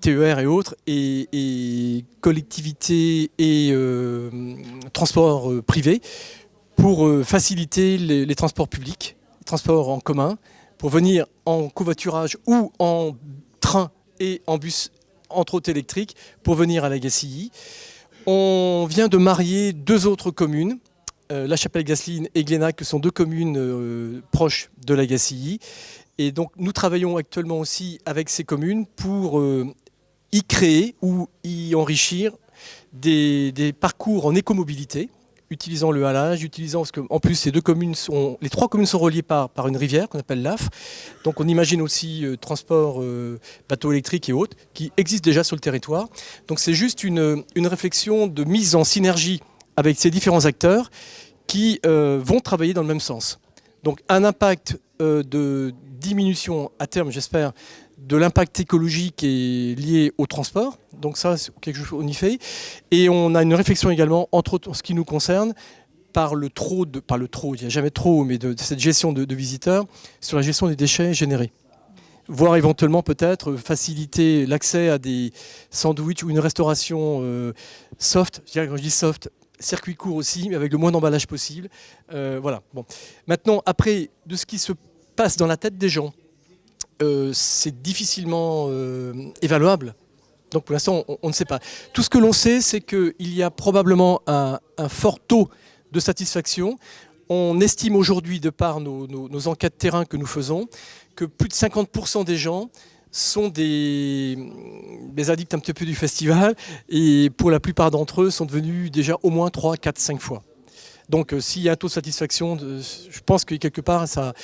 TER et autres, et collectivités et transports privés pour faciliter les transports publics, les transports en commun, pour venir en covoiturage ou en train et en bus entre autres électriques pour venir à la Gacilly. On vient de marier 2 autres communes, La Chapelle-Gasseline et Glénac, qui sont 2 communes proches de la Gacilly. Et donc nous travaillons actuellement aussi avec ces communes pour y créer ou y enrichir des parcours en écomobilité, utilisant le halage, parce qu'en plus les 3 communes sont reliées par une rivière qu'on appelle l'Af. Donc on imagine aussi transport bateau électrique et autres qui existent déjà sur le territoire. Donc c'est juste une réflexion de mise en synergie avec ces différents acteurs qui vont travailler dans le même sens. Donc un impact de diminution à terme, j'espère, de l'impact écologique est lié au transport. Donc ça, c'est quelque chose qu'on y fait. Et on a une réflexion également, entre autres en ce qui nous concerne, pas le trop, il n'y a jamais trop, mais de cette gestion de visiteurs, sur la gestion des déchets générés. Voire éventuellement peut-être faciliter l'accès à des sandwichs ou une restauration soft. Quand je dis soft, circuit court aussi, mais avec le moins d'emballage possible. Voilà. Bon. Maintenant, après, de ce qui se passe dans la tête des gens, c'est difficilement évaluable. Donc pour l'instant, on ne sait pas. Tout ce que l'on sait, c'est qu'il y a probablement un fort taux de satisfaction. On estime aujourd'hui, de par nos enquêtes terrain que nous faisons, que plus de 50% des gens sont des addicts un petit peu du festival et pour la plupart d'entre eux sont devenus déjà au moins 3, 4, 5 fois. Donc s'il y a un taux de satisfaction, je pense que quelque part ça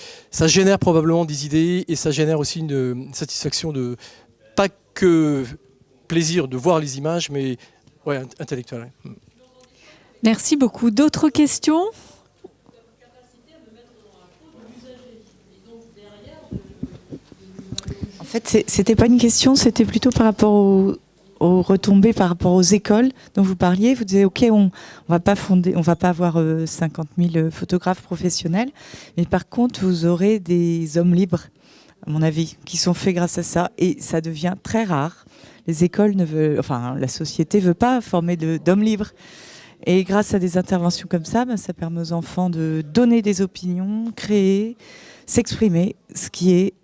génère probablement des idées et ça génère aussi une satisfaction de pas que plaisir de voir les images, mais ouais, intellectuelle. Ouais. Merci beaucoup. D'autres questions ? En fait, c'était pas une question, c'était plutôt par rapport aux retombées, par rapport aux écoles dont vous parliez. Vous disiez, ok, on va pas avoir 50 000 photographes professionnels, mais par contre, vous aurez des hommes libres, à mon avis, qui sont faits grâce à ça, et ça devient très rare. Les écoles la société veut pas former d'hommes libres. Et grâce à des interventions comme ça, ça permet aux enfants de donner des opinions, créer, s'exprimer, ce qui est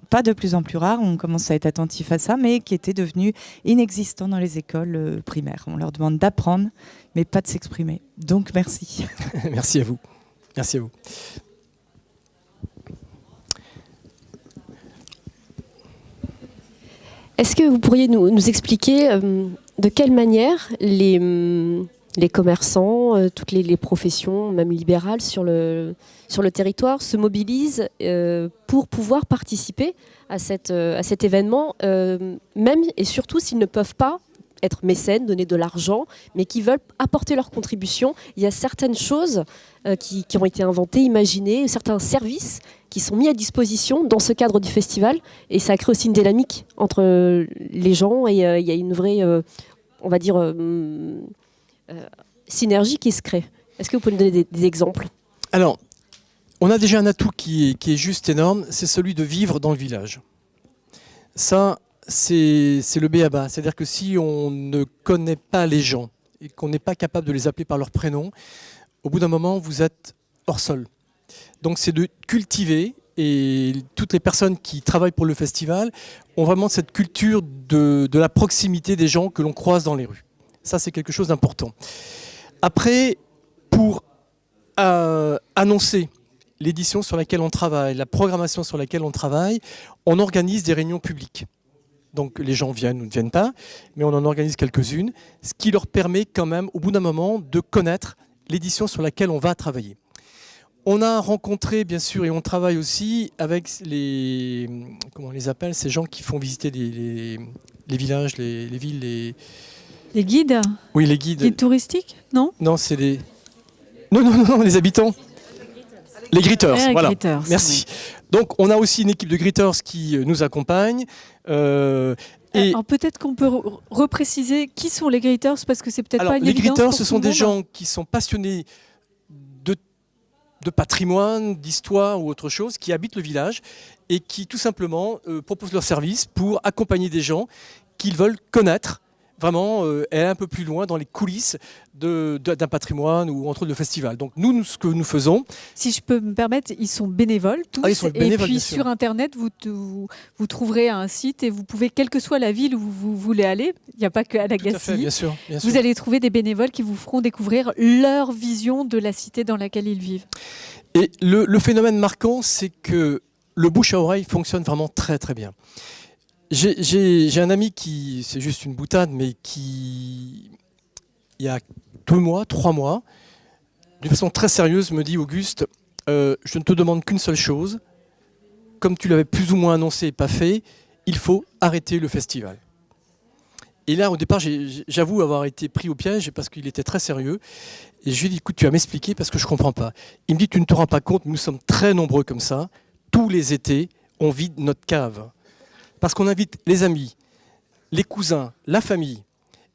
pas de plus en plus rare, on commence à être attentif à ça, mais qui était devenu inexistant dans les écoles primaires. On leur demande d'apprendre, mais pas de s'exprimer. Donc merci. Merci à vous. Merci à vous. Est-ce que vous pourriez nous expliquer de quelle manière les commerçants, toutes les professions, même libérales sur le territoire, se mobilisent pour pouvoir participer à cet événement, même et surtout s'ils ne peuvent pas être mécènes, donner de l'argent, mais qui veulent apporter leur contribution. Il y a certaines choses qui ont été inventées, imaginées, certains services qui sont mis à disposition dans ce cadre du festival, et ça crée aussi une dynamique entre les gens, et il y a une vraie, on va dire, synergie qui se crée. Est-ce que vous pouvez nous donner des exemples ? Alors, on a déjà un atout qui est juste énorme, c'est celui de vivre dans le village. Ça, c'est le b.a.-ba. C'est-à-dire que si on ne connaît pas les gens et qu'on n'est pas capable de les appeler par leur prénom, au bout d'un moment, vous êtes hors sol. Donc c'est de cultiver et toutes les personnes qui travaillent pour le festival ont vraiment cette culture de la proximité des gens que l'on croise dans les rues. Ça, c'est quelque chose d'important. Après, pour annoncer l'édition sur laquelle on travaille, la programmation sur laquelle on travaille, on organise des réunions publiques. Donc les gens viennent ou ne viennent pas, mais on en organise quelques-unes, ce qui leur permet quand même, au bout d'un moment, de connaître l'édition sur laquelle on va travailler. On a rencontré, bien sûr, et on travaille aussi avec les... Comment on les appelle, ces gens qui font visiter les villages, les villes, Les guides? Oui, les guides. Guides touristiques? Non? Non, c'est les... Non, les habitants. Les greeters, voilà. Greeters, merci. Donc, on a aussi une équipe de greeters qui nous accompagne. Alors peut-être qu'on peut repréciser qui sont les greeters, parce que c'est peut-être pas une les évidence greeters, pour ce tout sont le des monde. gens qui sont passionnés de patrimoine, d'histoire ou autre chose, qui habitent le village et qui tout simplement proposent leur service pour accompagner des gens qu'ils veulent connaître, vraiment aller un peu plus loin dans les coulisses d'un patrimoine ou entre autres de festival. Donc nous, ce que nous faisons... Si je peux me permettre, ils sont bénévoles tous. Ils sont bénévoles, et puis bien sûr. sur Internet, vous trouverez un site et vous pouvez, quelle que soit la ville où vous voulez aller, il n'y a pas que à Tout à fait, Lagacy, bien sûr. vous allez trouver des bénévoles qui vous feront découvrir leur vision de la cité dans laquelle ils vivent. Et le phénomène marquant, c'est que le bouche à oreille fonctionne vraiment très très bien. J'ai un ami qui, c'est juste une boutade, mais qui, il y a 3 mois, d'une façon très sérieuse, me dit: Auguste, je ne te demande qu'une seule chose, comme tu l'avais plus ou moins annoncé et pas fait, il faut arrêter le festival. Et là, au départ, j'avoue avoir été pris au piège parce qu'il était très sérieux. Et je lui ai dit: écoute, tu vas m'expliquer parce que je ne comprends pas. Il me dit: tu ne te rends pas compte, nous sommes très nombreux comme ça. Tous les étés, on vide notre cave. Parce qu'on invite les amis, les cousins, la famille.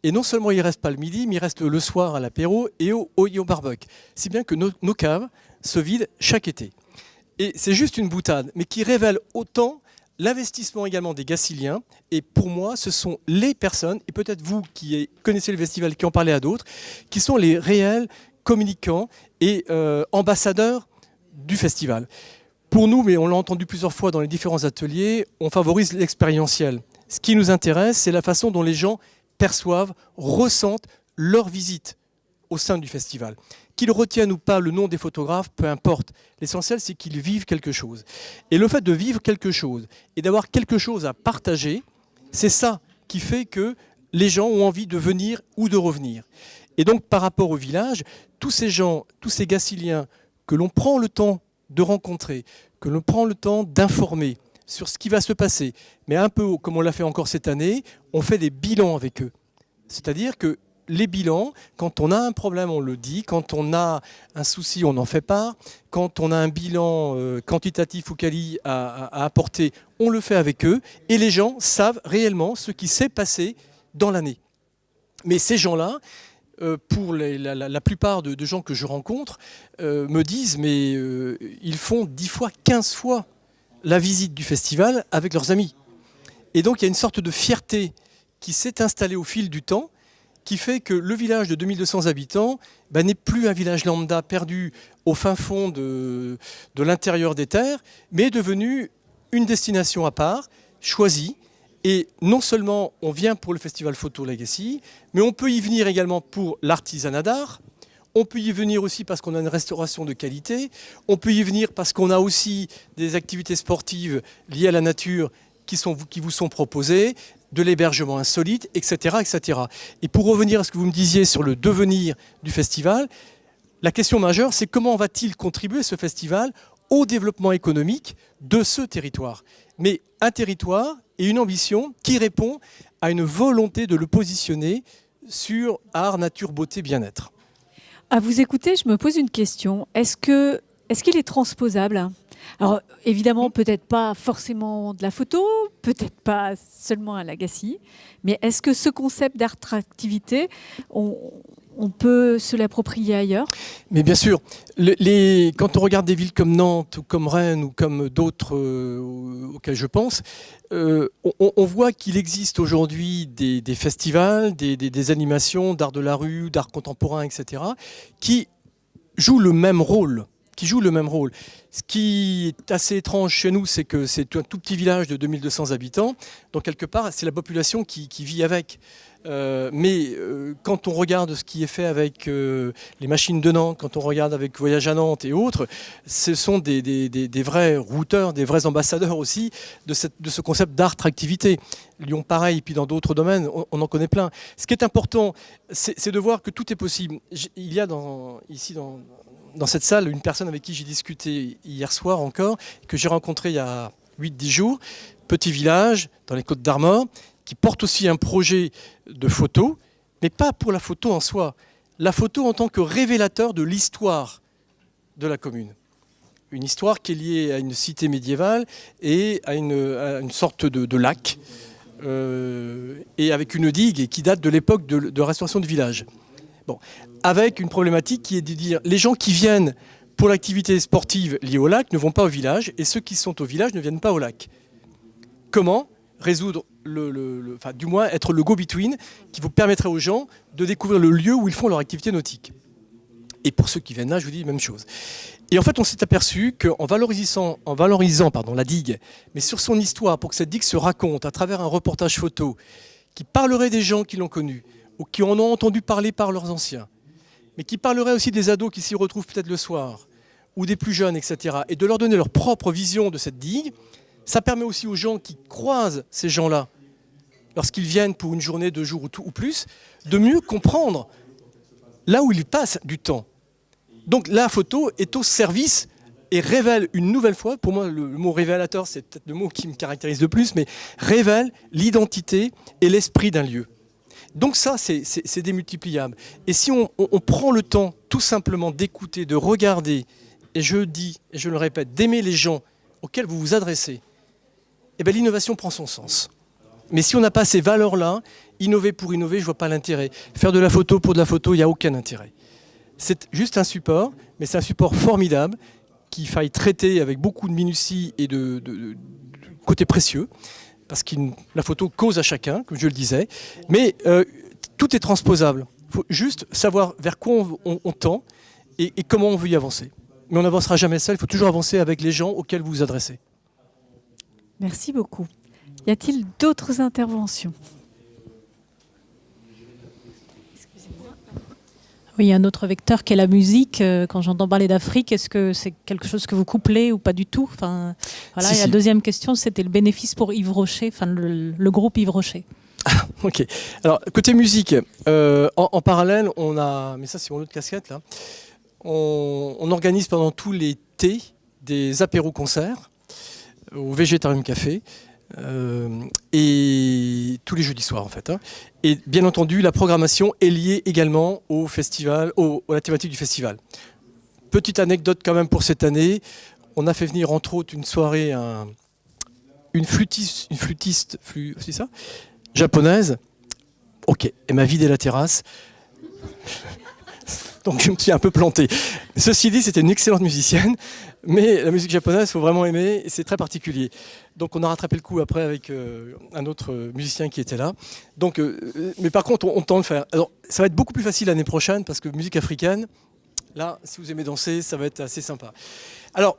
Et non seulement il ne reste pas le midi, mais il reste le soir à l'apéro et au barbecue. Si bien que nos caves se vident chaque été. Et c'est juste une boutade, mais qui révèle autant l'investissement également des Gaciliens. Et pour moi, ce sont les personnes, et peut-être vous qui connaissez le festival, qui en parlez à d'autres, qui sont les réels communicants et ambassadeurs du festival. Pour nous, mais on l'a entendu plusieurs fois dans les différents ateliers, on favorise l'expérientiel. Ce qui nous intéresse, c'est la façon dont les gens perçoivent, ressentent leur visite au sein du festival. Qu'ils retiennent ou pas le nom des photographes, peu importe. L'essentiel, c'est qu'ils vivent quelque chose. Et le fait de vivre quelque chose et d'avoir quelque chose à partager, c'est ça qui fait que les gens ont envie de venir ou de revenir. Et donc, par rapport au village, tous ces gens, tous ces Gaciliens que l'on prend le temps de rencontrer, que l'on prend le temps d'informer sur ce qui va se passer, mais un peu comme on l'a fait encore cette année, on fait des bilans avec eux. C'est-à-dire que les bilans, quand on a un problème, on le dit, quand on a un souci, on en fait part, quand on a un bilan quantitatif ou quali à apporter, on le fait avec eux, et les gens savent réellement ce qui s'est passé dans l'année. Mais ces gens-là, pour la plupart de gens que je rencontre, me disent mais ils font 10 fois, 15 fois la visite du festival avec leurs amis. Et donc il y a une sorte de fierté qui s'est installée au fil du temps, qui fait que le village de 2200 habitants n'est plus un village lambda perdu au fin fond de l'intérieur des terres, mais est devenu une destination à part, choisie. Et non seulement on vient pour le festival Photo Lagacy, mais on peut y venir également pour l'artisanat d'art. On peut y venir aussi parce qu'on a une restauration de qualité. On peut y venir parce qu'on a aussi des activités sportives liées à la nature qui vous sont proposées, de l'hébergement insolite, etc., etc. Et pour revenir à ce que vous me disiez sur le devenir du festival, la question majeure, c'est comment va-t-il contribuer, ce festival, au développement économique de ce territoire. Mais un territoire et une ambition qui répond à une volonté de le positionner sur art, nature, beauté, bien-être. À vous écouter, je me pose une question. Est-ce qu'il est transposable ? Alors évidemment, peut-être pas forcément de la photo, peut-être pas seulement à Lagacy, mais est-ce que ce concept d'attractivité, on peut se l'approprier ailleurs ? Mais bien sûr, quand on regarde des villes comme Nantes ou comme Rennes ou comme d'autres auxquelles je pense, on voit qu'il existe aujourd'hui des festivals, des animations d'art de la rue, d'art contemporain, etc., qui jouent le même rôle. qui jouent le même rôle. Ce qui est assez étrange chez nous, c'est que c'est un tout petit village de 2200 habitants, donc quelque part, c'est la population qui vit avec. Mais quand on regarde ce qui est fait avec les machines de Nantes, quand on regarde avec Voyage à Nantes et autres, ce sont des vrais routeurs, des vrais ambassadeurs aussi de ce concept d'art-activité. Lyon pareil, puis dans d'autres domaines, on en connaît plein. Ce qui est important, c'est de voir que tout est possible. Il y a ici dans cette salle une personne avec qui j'ai discuté hier soir encore, que j'ai rencontré il y a 8-10 jours, petit village dans les Côtes d'Armor, qui porte aussi un projet de photo, mais pas pour la photo en soi, la photo en tant que révélateur de l'histoire de la commune. Une histoire qui est liée à une cité médiévale et à une sorte de lac, et avec une digue et qui date de l'époque de restauration du village. Bon, avec une problématique qui est de dire les gens qui viennent pour l'activité sportive liée au lac ne vont pas au village, et ceux qui sont au village ne viennent pas au lac. Comment résoudre, enfin, du moins être le go-between qui vous permettrait aux gens de découvrir le lieu où ils font leur activité nautique. Et pour ceux qui viennent là, je vous dis la même chose. Et en fait, on s'est aperçu qu'en valorisant la digue, mais sur son histoire, pour que cette digue se raconte à travers un reportage photo qui parlerait des gens qui l'ont connue ou qui en ont entendu parler par leurs anciens, mais qui parlerait aussi des ados qui s'y retrouvent peut-être le soir, ou des plus jeunes, etc., et de leur donner leur propre vision de cette digue, ça permet aussi aux gens qui croisent ces gens-là, lorsqu'ils viennent pour une journée, 2 jours ou plus, de mieux comprendre là où ils passent du temps. Donc la photo est au service et révèle une nouvelle fois, pour moi le mot révélateur c'est peut-être le mot qui me caractérise le plus, mais révèle l'identité et l'esprit d'un lieu. Donc ça c'est démultipliable. Et si on prend le temps tout simplement d'écouter, de regarder, et je dis, et je le répète, d'aimer les gens auxquels vous vous adressez, eh bien, l'innovation prend son sens. Mais si on n'a pas ces valeurs-là, innover pour innover, je ne vois pas l'intérêt. Faire de la photo pour de la photo, il n'y a aucun intérêt. C'est juste un support, mais c'est un support formidable qu'il faille traiter avec beaucoup de minutie et de côté précieux, parce que la photo cause à chacun, comme je le disais, mais tout est transposable. Il faut juste savoir vers quoi on tend et comment on veut y avancer. Mais on n'avancera jamais seul, il faut toujours avancer avec les gens auxquels vous vous adressez. Merci beaucoup. Y a-t-il d'autres interventions ? Oui, il y a un autre vecteur qui est la musique. Quand j'entends parler d'Afrique, est-ce que c'est quelque chose que vous couplez ou pas du tout ? Enfin, voilà. Si. La deuxième question, c'était le bénéfice pour Yves Rocher, enfin le groupe Yves Rocher. Ah, ok. Alors, côté musique, en parallèle, on a, mais ça c'est mon autre casquette là, on organise pendant tout l'été des apéros-concerts au Végétarium Café, et tous les jeudis soirs en fait. Et bien entendu, la programmation est liée également au festival, à la thématique du festival. Petite anecdote quand même pour cette année, on a fait venir entre autres une soirée une flûtiste, c'est ça, japonaise. Ok, elle m'a vidé la terrasse. Donc je me suis un peu planté. Ceci dit, c'était une excellente musicienne, mais la musique japonaise, il faut vraiment aimer, et c'est très particulier. Donc on a rattrapé le coup après avec un autre musicien qui était là. Donc, mais par contre, on tente de faire. Alors, ça va être beaucoup plus facile l'année prochaine, parce que musique africaine, là, si vous aimez danser, ça va être assez sympa. Alors,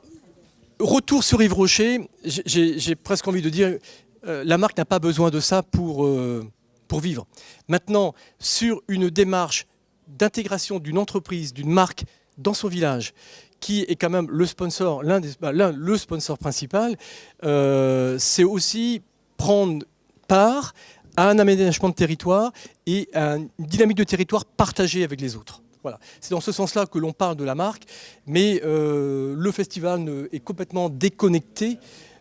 retour sur Yves Rocher, j'ai presque envie de dire, la marque n'a pas besoin de ça pour vivre. Maintenant, sur une démarche d'intégration d'une entreprise, d'une marque dans son village, qui est quand même le sponsor, le sponsor principal, c'est aussi prendre part à un aménagement de territoire et à une dynamique de territoire partagée avec les autres. Voilà. C'est dans ce sens-là que l'on parle de la marque, mais le festival est complètement déconnecté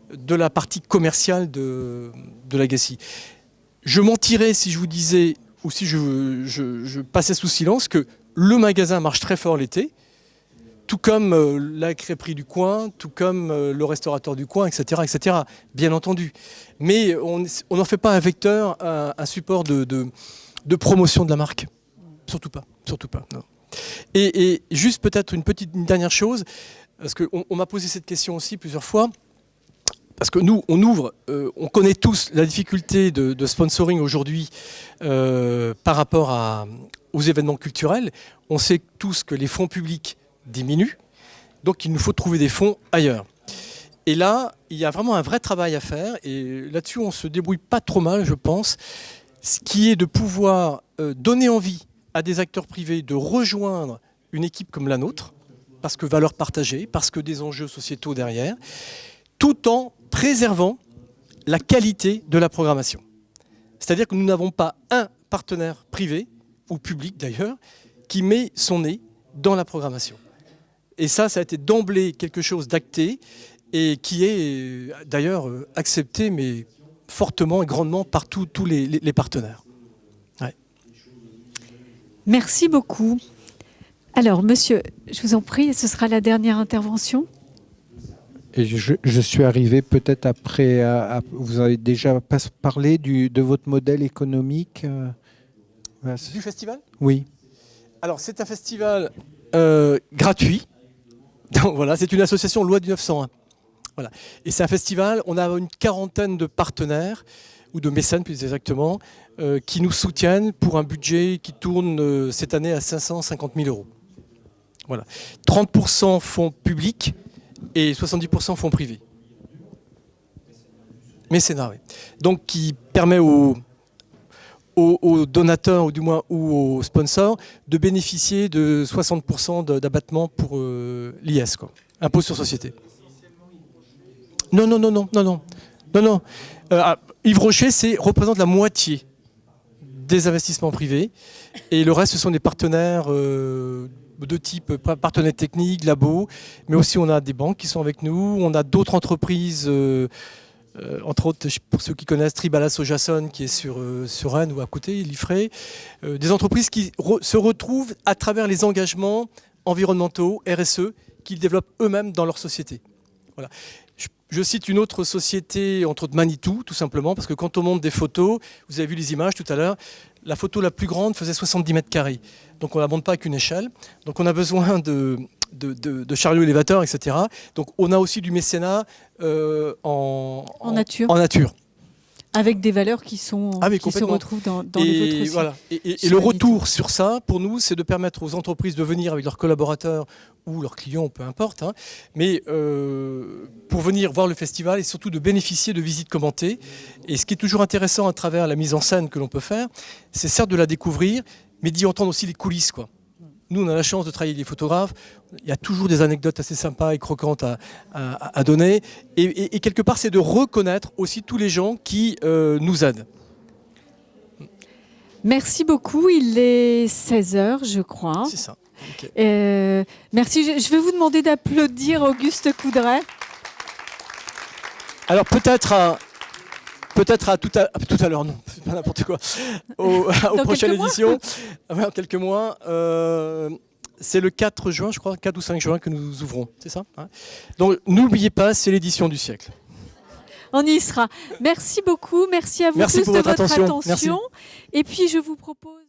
de la partie commerciale de l'Agassi. Je mentirais si je vous disais, ou si je passais sous silence, que le magasin marche très fort l'été, tout comme la crêperie du coin, tout comme le restaurateur du coin, etc., etc., bien entendu. Mais on n'en fait pas un vecteur, un support de promotion de la marque. Surtout pas, non. Et juste peut-être une dernière chose, parce qu'on m'a posé cette question aussi plusieurs fois, parce que nous, on ouvre, on connaît tous la difficulté de sponsoring aujourd'hui par rapport aux événements culturels. On sait tous que les fonds publics diminuent, Donc il nous faut trouver des fonds ailleurs. Et là, il y a vraiment un vrai travail à faire. Et là-dessus, on se débrouille pas trop mal, je pense. Ce qui est de pouvoir donner envie à des acteurs privés de rejoindre une équipe comme la nôtre, parce que valeurs partagées, parce que des enjeux sociétaux derrière, tout en préservant la qualité de la programmation. C'est-à-dire que nous n'avons pas un partenaire privé, ou public d'ailleurs, qui met son nez dans la programmation. Et ça a été d'emblée quelque chose d'acté, et qui est d'ailleurs accepté, mais fortement et grandement par tous les partenaires. Ouais. Merci beaucoup. Alors, monsieur, je vous en prie, ce sera la dernière intervention. Et je suis arrivé peut-être après, vous avez déjà parlé de votre modèle économique. Du festival ? Oui. Alors, c'est un festival gratuit. Donc, voilà, c'est une association loi du 901. Voilà. Et c'est un festival, on a une quarantaine de partenaires, ou de mécènes plus exactement, qui nous soutiennent pour un budget qui tourne cette année à 550 000 €. Voilà. 30% fonds publics et 70% fonds privés. Mécénat, oui. Donc qui permet aux donateurs, ou du moins aux sponsors, de bénéficier de 60% d'abattement pour l'IS, quoi. Impôt sur société. Non. Yves Rocher représente la moitié des investissements privés et le reste, ce sont des partenaires de type partenaires techniques, labos, mais aussi on a des banques qui sont avec nous, on a d'autres entreprises, entre autres, pour ceux qui connaissent, Tribala Sojason qui est sur Rennes ou à côté, Liffré, des entreprises qui se retrouvent à travers les engagements environnementaux, RSE, qu'ils développent eux-mêmes dans leur société. Voilà. Je cite une autre société, entre autres Manitou, tout simplement, parce que quand on monte des photos, vous avez vu les images tout à l'heure, la photo la plus grande faisait 70 mètres carrés. Donc on ne la monte pas avec une échelle. Donc on a besoin de chariots élévateurs, etc. Donc on a aussi du mécénat en nature. Avec des valeurs qui se retrouvent dans les vôtres aussi. Voilà. Et le retour sur ça, pour nous, c'est de permettre aux entreprises de venir avec leurs collaborateurs ou leurs clients, peu importe, hein, mais pour venir voir le festival et surtout de bénéficier de visites commentées. Et ce qui est toujours intéressant à travers la mise en scène que l'on peut faire, c'est certes de la découvrir, mais d'y entendre aussi les coulisses, quoi. Nous, on a la chance de travailler avec des photographes. Il y a toujours des anecdotes assez sympas et croquantes à donner. Et quelque part, c'est de reconnaître aussi tous les gens qui nous aident. Merci beaucoup. Il est 16h, je crois. C'est ça. Okay. Merci. Je vais vous demander d'applaudir Auguste Coudray. Alors peut-être à tout à l'heure, non, c'est pas n'importe quoi, aux prochaines éditions, en quelques mois, c'est le 4 juin, je crois, 4 ou 5 juin que nous ouvrons, c'est ça, hein. Donc n'oubliez pas, c'est l'édition du siècle. On y sera. Merci beaucoup, merci à vous tous pour de votre attention. attention. Et puis je vous propose...